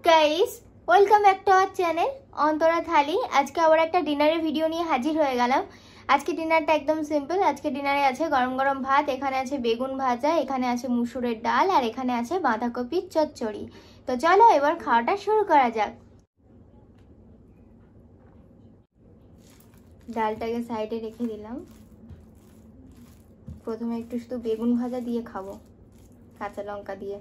Guys welcome back to our channel Antara Thali. আজকে আবার একটা ডিনারের ভিডিও নিয়ে হাজির হয়ে গেলাম। আজকে ডিনারটা একদম সিম্পল। আজকে ডিনারে আছে গরম গরম ভাত, এখানে আছে বেগুন ভাজা, এখানে আছে মুসুরের ডাল, আর এখানে আছে বাঁধাকপির চচ্চড়ি। তো চলো এবার খাওয়াটা শুরু করা যাক। ডালটাকে সাইডে রেখে দিলাম। প্রথমে একটু শুধু বেগুন ভাজা দিয়ে খাবো, কাঁচা লঙ্কা দিয়ে।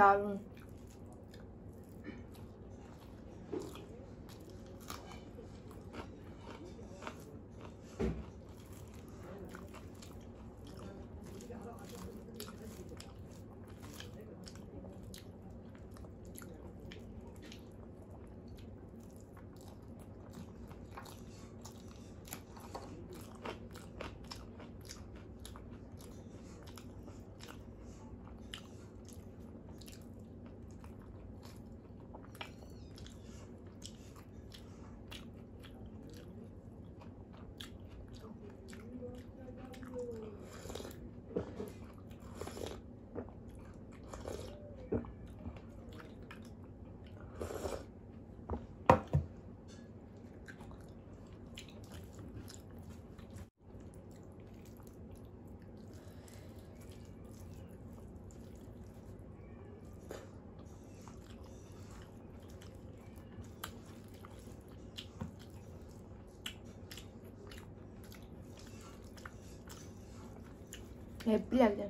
দারুণ। হেভি লাগছে।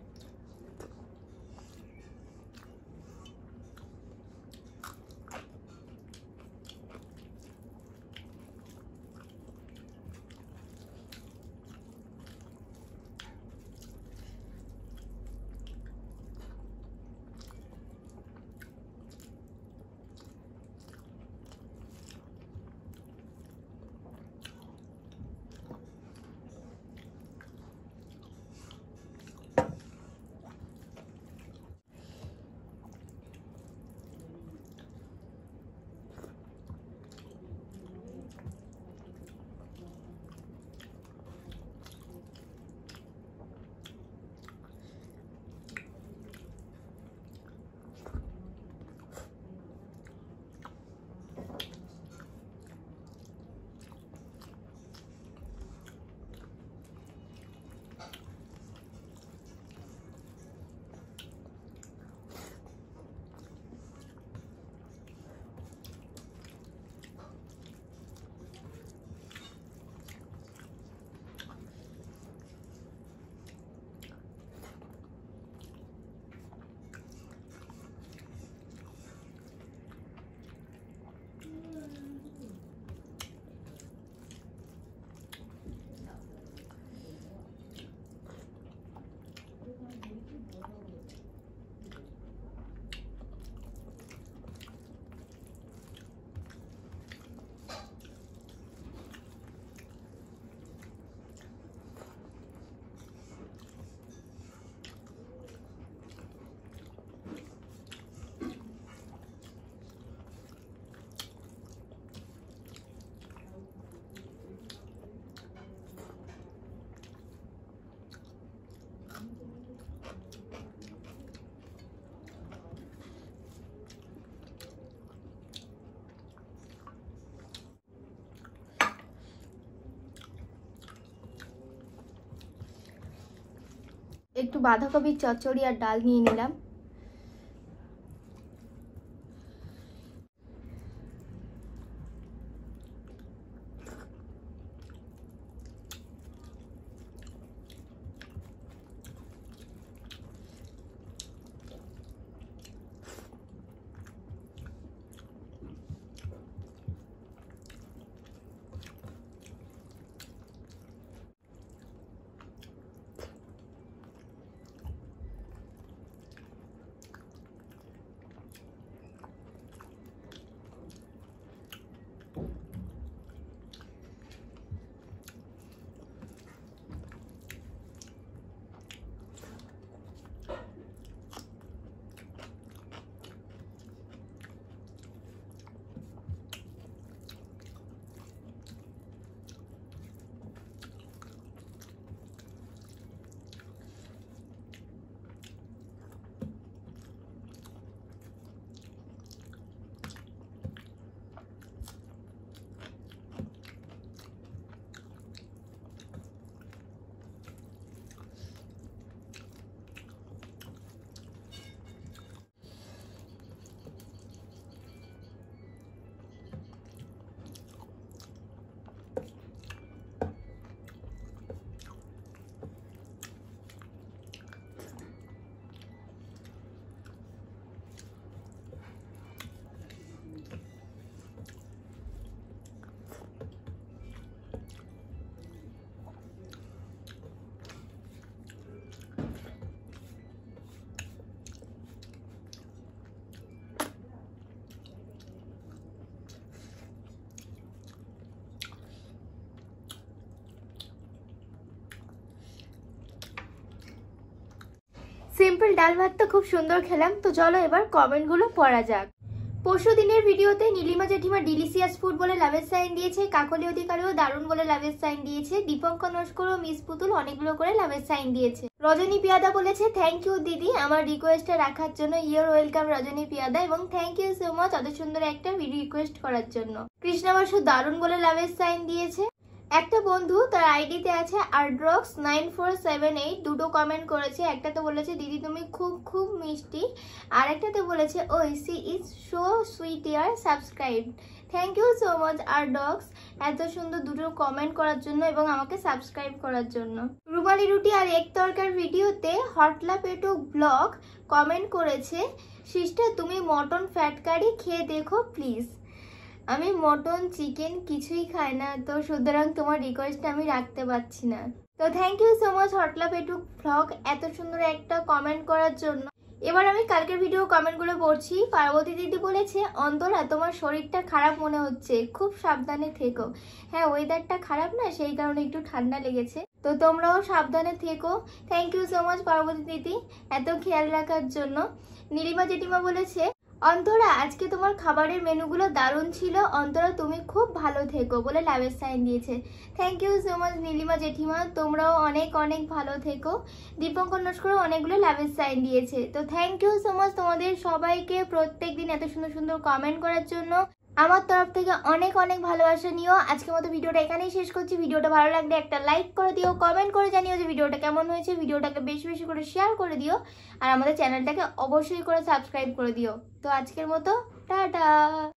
একটু বাঁধাকপির চচ্চড়ি আর ডাল নিয়ে নিলাম। সিম্পল ডাল ভাত তো খুব সুন্দর খেলাম। তো চলো এবার কমেন্টগুলো পড়া যাক। পরশু দিনের ভিডিওতে নীলিমা জেঠিমা ডিলিশিয়াস ফুড বলে লাভের সাইন দিয়েছে, কাকলি অধিকারীও দারুণ বলে লাভের সাইন দিয়েছে, দীপঙ্কর নস্কর ও মিস পুতুল অনেকগুলো করে লাভের সাইন দিয়েছে। রজনী পিয়াদা বলেছে থ্যাংক ইউ দিদি আমার রিকোয়েস্টটা রাখার জন্য, ইয়োর ওয়েলকাম রজনী পিয়াদা, এবং থ্যাংক ইউ সো মাচ অত সুন্দর একটা রিকোয়েস্ট করার জন্য। কৃষ্ণা বাসু দারুণ বলে লাভের সাইন দিয়েছে। একটা বন্ধু তার আইডিতে আছে ardrox9478 দুটো কমেন্ট করেছে। একটাতে বলেছে দিদি তুমি খুব খুব মিষ্টি, আর একটাতে বলেছে ওই সি ইজ সো সুইট ইয়ার subscribe. Thank you so much আরডক্স এত সুন্দর দুটো কমেন্ট করার জন্য এবং আমাকে সাবস্ক্রাইব করার জন্য। রুমালি রুটি আর এক তরকার ভিডিওতে হটলা পেটো ব্লগ কমেন্ট করেছে সিস্টার তুমি মটন ফ্যাট কারি খেয়ে দেখো প্লিজ। আমি মটন চিকেন কিছুই খাই না, তো সুতরাং তোমার রিকোয়েস্ট আমি রাখতে পারছি না। তো থ্যাংক ইউ সো মাচ হটলা পেটুক ব্লগ এত সুন্দর একটা কমেন্ট করার জন্য। এবার আমি কালকের ভিডিও কমেন্টগুলো পড়ছি। পার্বতী দিদি বলেছে অন্তরা তোমার শরীরটা খারাপ মনে হচ্ছে, খুব সাবধানে থেকো। হ্যাঁ ওয়েদারটা খারাপ না, সেই কারণে একটু ঠান্ডা লেগেছে, তো তোমরাও সাবধানে থেকো। Thank you so much Parvati দিদি এত খেয়াল রাখার জন্য। নীলিমা জেঠিমা বলেছে অন্তরা আজকে তোমার খাবারের মেনুগুলো দারুণ ছিল, অন্তরা তুমি খুব ভালো থেকো বলে লাভের সাইন দিয়েছে। Thank you so much Nilima জেঠিমা, তোমরাও অনেক অনেক ভালো থেকো। দীপঙ্কর নস্করও অনেকগুলো লাভের সাইন দিয়েছে। তো থ্যাংক ইউ সো মাচ তোমাদের সবাইকে প্রত্যেক দিন এত সুন্দর সুন্দর কমেন্ট করার জন্য। আমার তরফ থেকে অনেক অনেক ভালোবাসা নিও। আজকের মতো ভিডিওটা এখানেই শেষ করছি। ভিডিওটা ভালো লাগলে একটা লাইক করে দিও, কমেন্ট করে জানিও যে ভিডিওটা কেমন হয়েছে, ভিডিওটাকে বেশি বেশি করে শেয়ার করে দিও, আর আমাদের চ্যানেলটাকে অবশ্যই করে সাবস্ক্রাইব করে দিও। তো আজকের মতো টাটা।